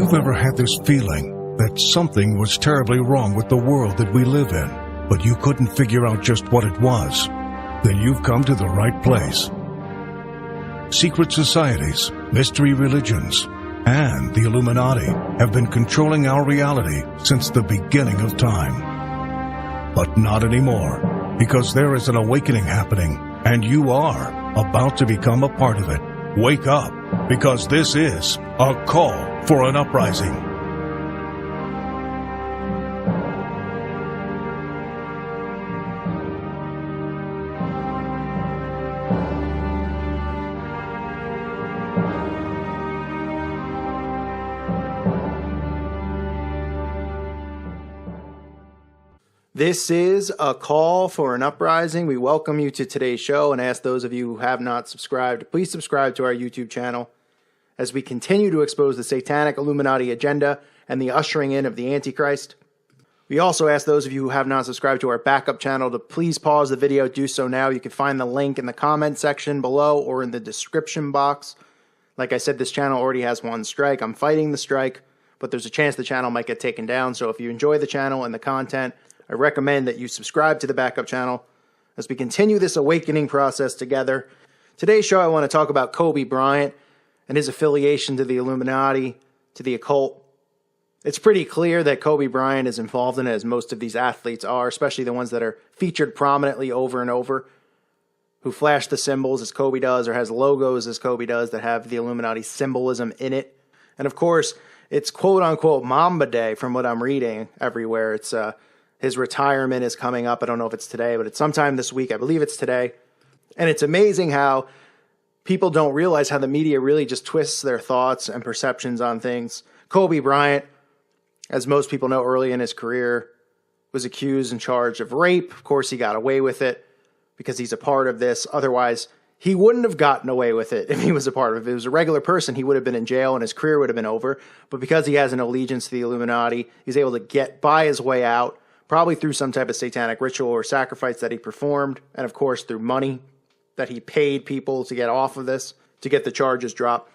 you've ever had this feeling that something was terribly wrong with the world that we live in, but you couldn't figure out just what it was, then you've come to the right place. Secret societies, mystery religions, and the Illuminati have been controlling our reality since the beginning of time. But not anymore, because there is an awakening happening, and you are about to become a part of it. Wake up, because this is a call for an uprising. This is a call for an uprising. We welcome you to today's show and ask those of you who have not subscribed, please subscribe to our YouTube channel as we continue to expose the satanic Illuminati agenda and the ushering in of the Antichrist. We also ask those of you who have not subscribed to our backup channel to please pause the video, do so now. You can find the link in the comment section below or in the description box. Like I said, this channel already has one strike. I'm fighting the strike, but there's a chance the channel might get taken down. So if you enjoy the channel and the content, I recommend that you subscribe to the backup channel as we continue this awakening process together. Today's show, I want to talk about Kobe Bryant and his affiliation to the Illuminati, to the occult. It's pretty clear that Kobe Bryant is involved in it, as most of these athletes are, especially the ones that are featured prominently over and over, who flash the symbols as Kobe does or has logos as Kobe does that have the Illuminati symbolism in it. And of course, it's quote-unquote Mamba Day from what I'm reading everywhere. It's his retirement is coming up. I don't know if it's today, but it's sometime this week. I believe it's today. And it's amazing how people don't realize how the media really just twists their thoughts and perceptions on things. Kobe Bryant, as most people know, early in his career, was accused and charged of rape. Of course, he got away with it because he's a part of this. Otherwise, he wouldn't have gotten away with it if he was a part of it. If he was a regular person, he would have been in jail and his career would have been over. But because he has an allegiance to the Illuminati, he's able to buy his way out, probably through some type of satanic ritual or sacrifice that he performed, and of course through money that he paid people to get off of this, to get the charges dropped.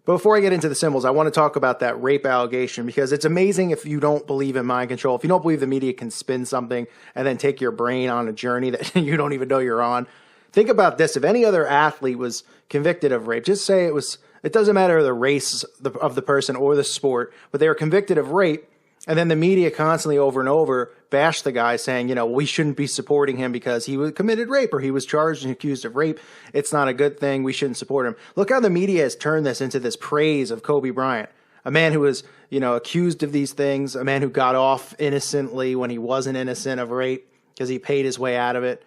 But before I get into the symbols, I want to talk about that rape allegation, because it's amazing if you don't believe in mind control, if you don't believe the media can spin something and then take your brain on a journey that you don't even know you're on. Think about this. If any other athlete was convicted of rape, just say it doesn't matter the race of the person or the sport, but they were convicted of rape, and then the media constantly over and over bash the guy saying, we shouldn't be supporting him because he committed rape or he was charged and accused of rape. It's not a good thing. We shouldn't support him. Look how the media has turned this into this praise of Kobe Bryant, a man who was, accused of these things, a man who got off innocently when he wasn't innocent of rape because he paid his way out of it.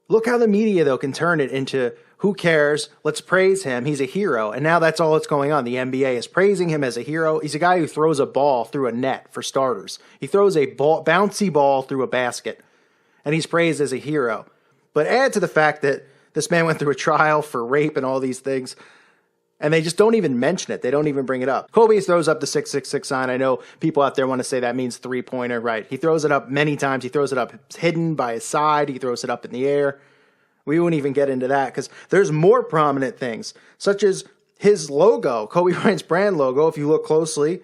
Look how the media, though, can turn it into, who cares? Let's praise him. He's a hero. And now that's all that's going on. The NBA is praising him as a hero. He's a guy who throws a ball through a net, for starters. He throws a bouncy ball through a basket, and he's praised as a hero. But add to the fact that this man went through a trial for rape and all these things, and they just don't even mention it. They don't even bring it up. Kobe throws up the 666 sign. I know people out there want to say that means three-pointer, right? He throws it up many times. He throws it up hidden by his side. He throws it up in the air. We won't even get into that because there's more prominent things, such as his logo, Kobe Bryant's brand logo. If you look closely,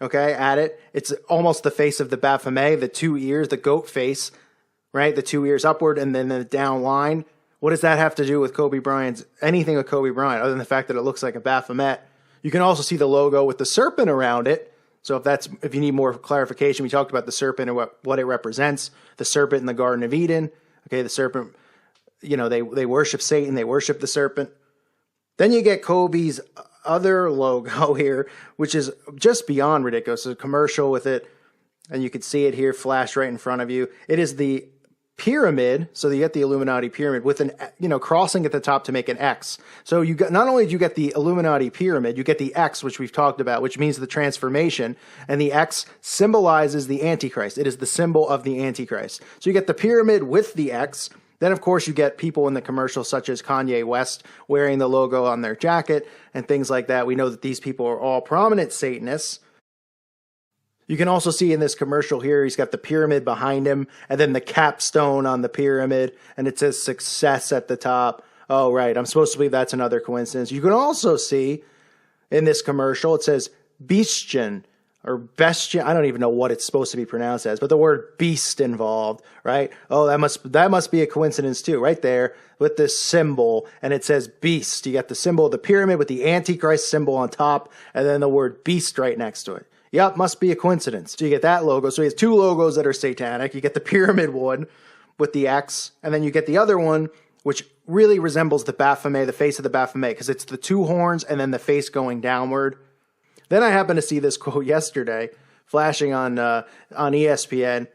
at it, it's almost the face of the Baphomet, the two ears, the goat face, right? The two ears upward and then the down line. What does that have to do with anything with Kobe Bryant, other than the fact that it looks like a Baphomet? You can also see the logo with the serpent around it. So if you need more clarification, we talked about the serpent and what it represents. The serpent in the Garden of Eden. Okay, the serpent, they worship Satan, they worship the serpent. Then you get Kobe's other logo here, which is just beyond ridiculous. There's a commercial with it, and you can see it here flash right in front of you. It is the pyramid, so you get the Illuminati pyramid with an, crossing at the top to make an X. So you got, not only do you get the Illuminati pyramid, you get the X, which we've talked about, which means the transformation, and the X symbolizes the Antichrist. It is the symbol of the Antichrist. So you get the pyramid with the X. Then, of course, you get people in the commercial such as Kanye West wearing the logo on their jacket and things like that. We know that these people are all prominent Satanists. You can also see in this commercial here, he's got the pyramid behind him and then the capstone on the pyramid, and it says success at the top. Oh, right. I'm supposed to believe that's another coincidence. You can also see in this commercial, it says Bestian or Bestian. I don't even know what it's supposed to be pronounced as, but the word beast involved, right? Oh, that must be a coincidence too, right there with this symbol. And it says beast. You got the symbol of the pyramid with the Antichrist symbol on top, and then the word beast right next to it. Yep, must be a coincidence. So you get that logo. So he has two logos that are satanic. You get the pyramid one with the X, and then you get the other one, which really resembles the Baphomet, the face of the Baphomet, because it's the two horns and then the face going downward. Then I happened to see this quote yesterday, flashing on ESPN,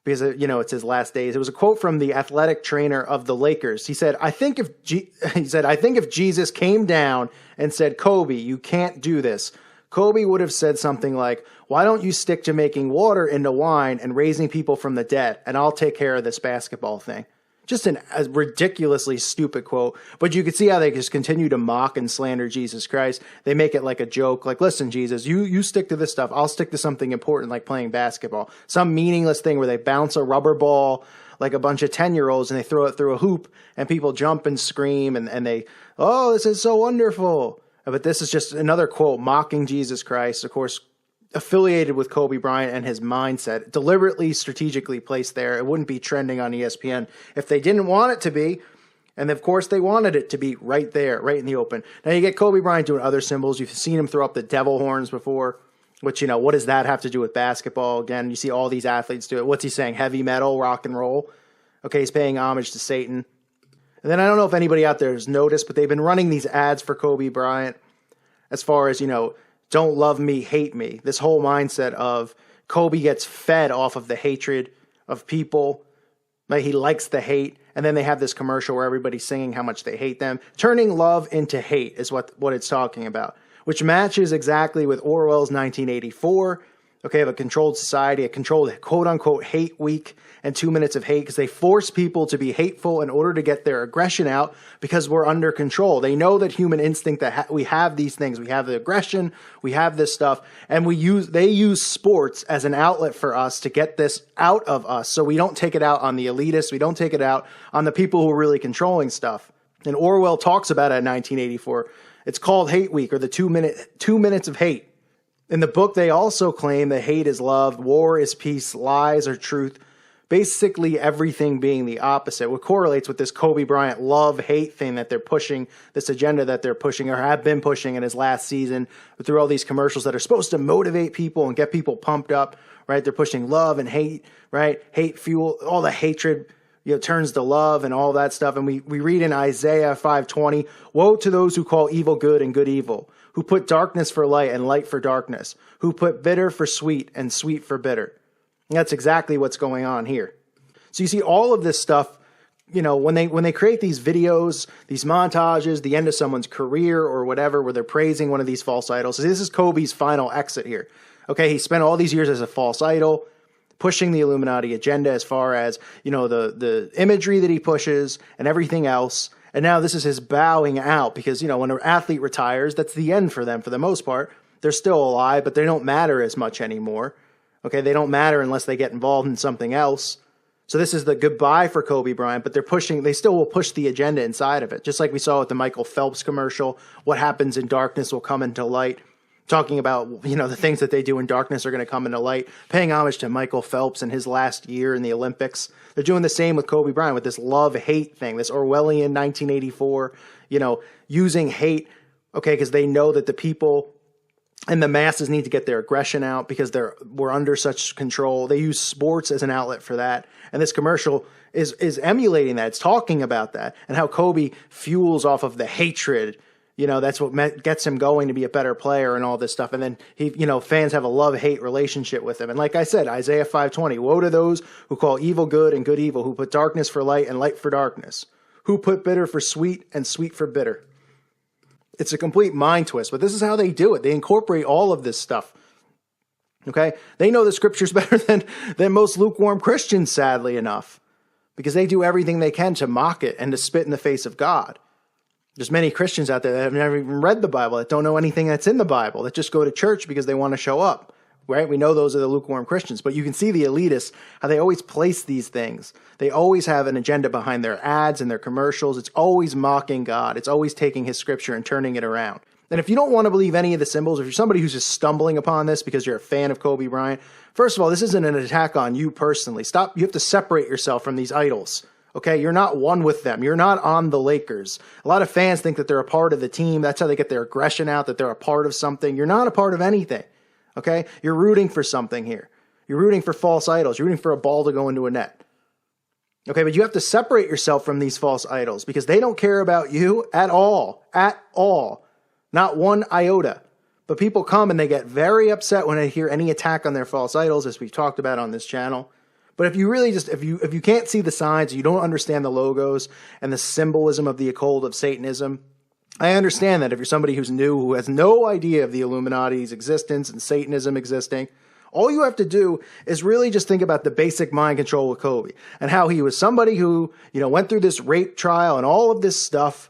because it's his last days. It was a quote from the athletic trainer of the Lakers. He said, "I think if Jesus came down and said, 'Kobe, you can't do this,' Kobe would have said something like, 'Why don't you stick to making water into wine and raising people from the dead, and I'll take care of this basketball thing.'" Just a ridiculously stupid quote, but you can see how they just continue to mock and slander Jesus Christ. They make it like a joke, like, "Listen, Jesus, you stick to this stuff. I'll stick to something important like playing basketball." Some meaningless thing where they bounce a rubber ball like a bunch of 10-year-olds and they throw it through a hoop and people jump and scream and they, "Oh, this is so wonderful." But this is just another quote mocking Jesus Christ, of course, affiliated with Kobe Bryant and his mindset, deliberately, strategically placed there. It wouldn't be trending on ESPN if they didn't want it to be. And of course, they wanted it to be right there, right in the open. Now you get Kobe Bryant doing other symbols. You've seen him throw up the devil horns before, which, what does that have to do with basketball? Again, you see all these athletes do it. What's he saying? Heavy metal, rock and roll. Okay, he's paying homage to Satan. And then I don't know if anybody out there has noticed, but they've been running these ads for Kobe Bryant as far as, "Don't love me, hate me." This whole mindset of Kobe gets fed off of the hatred of people. Like, he likes the hate. And then they have this commercial where everybody's singing how much they hate them. Turning love into hate is what it's talking about, which matches exactly with Orwell's 1984. Okay, of a controlled society, a controlled quote-unquote hate week and 2 minutes of hate, because they force people to be hateful in order to get their aggression out because we're under control. They know that human instinct, that we have these things. We have the aggression, we have this stuff, and they use sports as an outlet for us to get this out of us. So we don't take it out on the elitists. We don't take it out on the people who are really controlling stuff. And Orwell talks about it in 1984. It's called Hate Week, or the 2 minutes of hate. In the book, they also claim that hate is love, war is peace, lies are truth, basically everything being the opposite, what correlates with this Kobe Bryant love-hate thing that they're pushing, this agenda that they're pushing or have been pushing in his last season through all these commercials that are supposed to motivate people and get people pumped up, right? They're pushing love and hate, right? Hate fuel, all the hatred, turns to love and all that stuff. And we read in Isaiah 5:20, "Woe to those who call evil good and good evil, who put darkness for light and light for darkness, who put bitter for sweet and sweet for bitter." And that's exactly what's going on here. So you see all of this stuff, when they create these videos, these montages, the end of someone's career or whatever, where they're praising one of these false idols. So this is Kobe's final exit here. Okay, he spent all these years as a false idol, pushing the Illuminati agenda as far as, the imagery that he pushes and everything else. And now this is his bowing out, because, when an athlete retires, that's the end for them for the most part. They're still alive, but they don't matter as much anymore. Okay, they don't matter unless they get involved in something else. So this is the goodbye for Kobe Bryant, but they still will push the agenda inside of it. Just like we saw with the Michael Phelps commercial, what happens in darkness will come into light. Talking about, the things that they do in darkness are going to come into light, paying homage to Michael Phelps and his last year in the Olympics. They're doing the same with Kobe Bryant, with this love-hate thing, this Orwellian 1984, using hate, okay, because they know that the people and the masses need to get their aggression out because we're under such control. They use sports as an outlet for that. And this commercial is emulating that. It's talking about that and how Kobe fuels off of the hatred. That's what gets him going to be a better player and all this stuff. And then fans have a love-hate relationship with him. And like I said, Isaiah 5:20, "Woe to those who call evil good and good evil, who put darkness for light and light for darkness, who put bitter for sweet and sweet for bitter." It's a complete mind twist, but this is how they do it. They incorporate all of this stuff. Okay? They know the scriptures better than most lukewarm Christians, sadly enough, because they do everything they can to mock it and to spit in the face of God. There's many Christians out there that have never even read the Bible, that don't know anything that's in the Bible, that just go to church because they want to show up, right? We know those are the lukewarm Christians, but you can see the elitists, how they always place these things. They always have an agenda behind their ads and their commercials. It's always mocking God. It's always taking his scripture and turning it around. And if you don't want to believe any of the symbols, if you're somebody who's just stumbling upon this because you're a fan of Kobe Bryant, first of all, this isn't an attack on you personally. Stop. You have to separate yourself from these idols. Okay, you're not one with them. You're not on the Lakers. A lot of fans think that they're a part of the team. That's how they get their aggression out, that they're a part of something. You're not a part of anything. Okay, you're rooting for something here. You're rooting for false idols. You're rooting for a ball to go into a net. Okay, but you have to separate yourself from these false idols because they don't care about you at all. At all. Not one iota. But people come and they get very upset when they hear any attack on their false idols, as we've talked about on this channel. But if you really just, if you can't see the signs, you don't understand the logos and the symbolism of the occult of Satanism, I understand that if you're somebody who's new, who has no idea of the Illuminati's existence and Satanism existing, all you have to do is really just think about the basic mind control with Kobe and how he was somebody who, went through this rape trial and all of this stuff,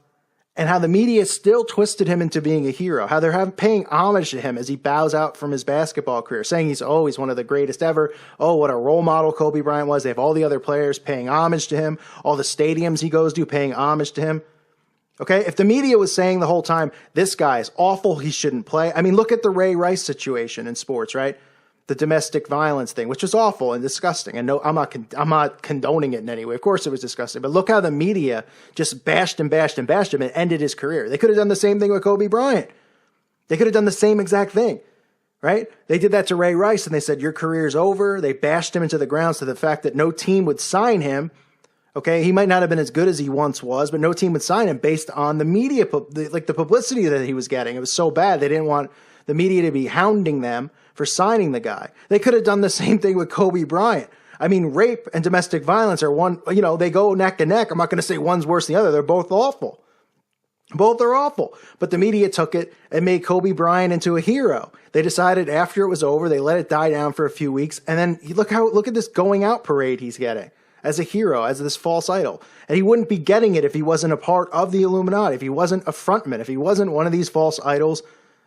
and how the media still twisted him into being a hero, how they're paying homage to him as he bows out from his basketball career, saying he's one of the greatest ever. Oh, what a role model Kobe Bryant was. They have all the other players paying homage to him, all the stadiums he goes to paying homage to him. Okay, if the media was saying the whole time, this guy is awful, he shouldn't play. I mean, look at the Ray Rice situation in sports, right? The domestic violence thing, which was awful and disgusting. And no, I'm not condoning it in any way. Of course it was disgusting. But look how the media just bashed him and ended his career. They could have done the same thing with Kobe Bryant. They could have done the same exact thing, right? They did that to Ray Rice and they said, your career's over. They bashed him into the ground to the fact that no team would sign him. Okay, he might not have been as good as he once was, but no team would sign him based on the media, the publicity that he was getting. It was so bad they didn't want the media to be hounding them for signing the guy. They could have done the same thing with Kobe Bryant. I mean, rape and domestic violence are they go neck and neck. I'm not going to say one's worse than the other. They're both awful. Both are awful. But the media took it and made Kobe Bryant into a hero. They decided after it was over, they let it die down for a few weeks. And then look at this going out parade he's getting as a hero, as this false idol. And he wouldn't be getting it if he wasn't a part of the Illuminati, if he wasn't a frontman, if he wasn't one of these false idols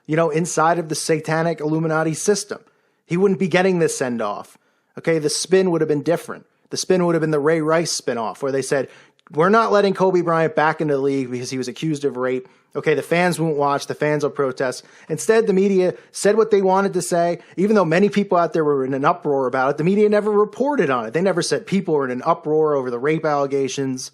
inside of the satanic Illuminati system. He wouldn't be getting this send-off. Okay, the spin would have been different. The spin would have been the Ray Rice spin-off, where they said, we're not letting Kobe Bryant back into the league because he was accused of rape. Okay, the fans won't watch, the fans will protest. Instead, the media said what they wanted to say. Even though many people out there were in an uproar about it, the media never reported on it. They never said people were in an uproar over the rape allegations.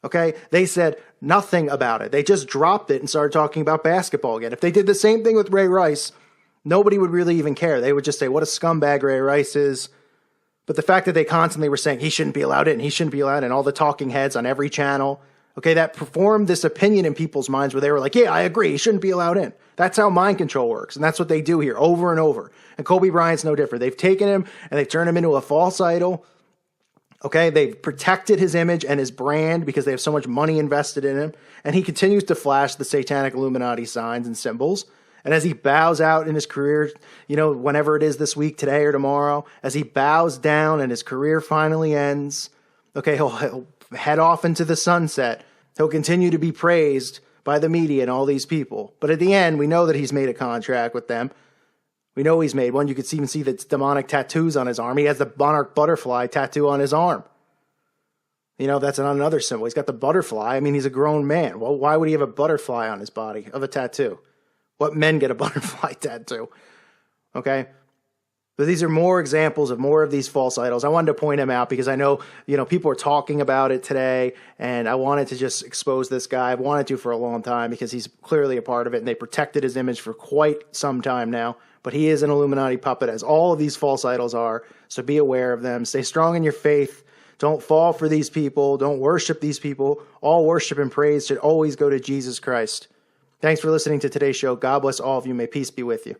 Okay, they said nothing about it. They just dropped it and started talking about basketball again. If they did the same thing with Ray Rice, nobody would really even care. They would just say, what a scumbag Ray Rice is. But the fact that they constantly were saying he shouldn't be allowed in, he shouldn't be allowed in, all the talking heads on every channel, okay, that formed this opinion in people's minds where they were like, yeah, I agree, he shouldn't be allowed in. That's how mind control works, and that's what they do here over and over. And Kobe Bryant's no different. They've taken him and they've turned him into a false idol. Okay, they've protected his image and his brand because they have so much money invested in him. And he continues to flash the satanic Illuminati signs and symbols. And as he bows out in his career, whenever it is this week, today or tomorrow, as he bows down and his career finally ends, okay, he'll head off into the sunset. He'll continue to be praised by the media and all these people. But at the end, we know that he's made a contract with them. We know he's made one. You could even see the demonic tattoos on his arm. He has the monarch butterfly tattoo on his arm. That's another symbol. He's got the butterfly. I mean, he's a grown man. Well, why would he have a butterfly on his body of a tattoo? What men get a butterfly tattoo? Okay? But these are more examples of more of these false idols. I wanted to point them out because I know, people are talking about it today, and I wanted to just expose this guy. I've wanted to for a long time because he's clearly a part of it, and they protected his image for quite some time now. But he is an Illuminati puppet, as all of these false idols are. So be aware of them. Stay strong in your faith. Don't fall for these people. Don't worship these people. All worship and praise should always go to Jesus Christ. Thanks for listening to today's show. God bless all of you. May peace be with you.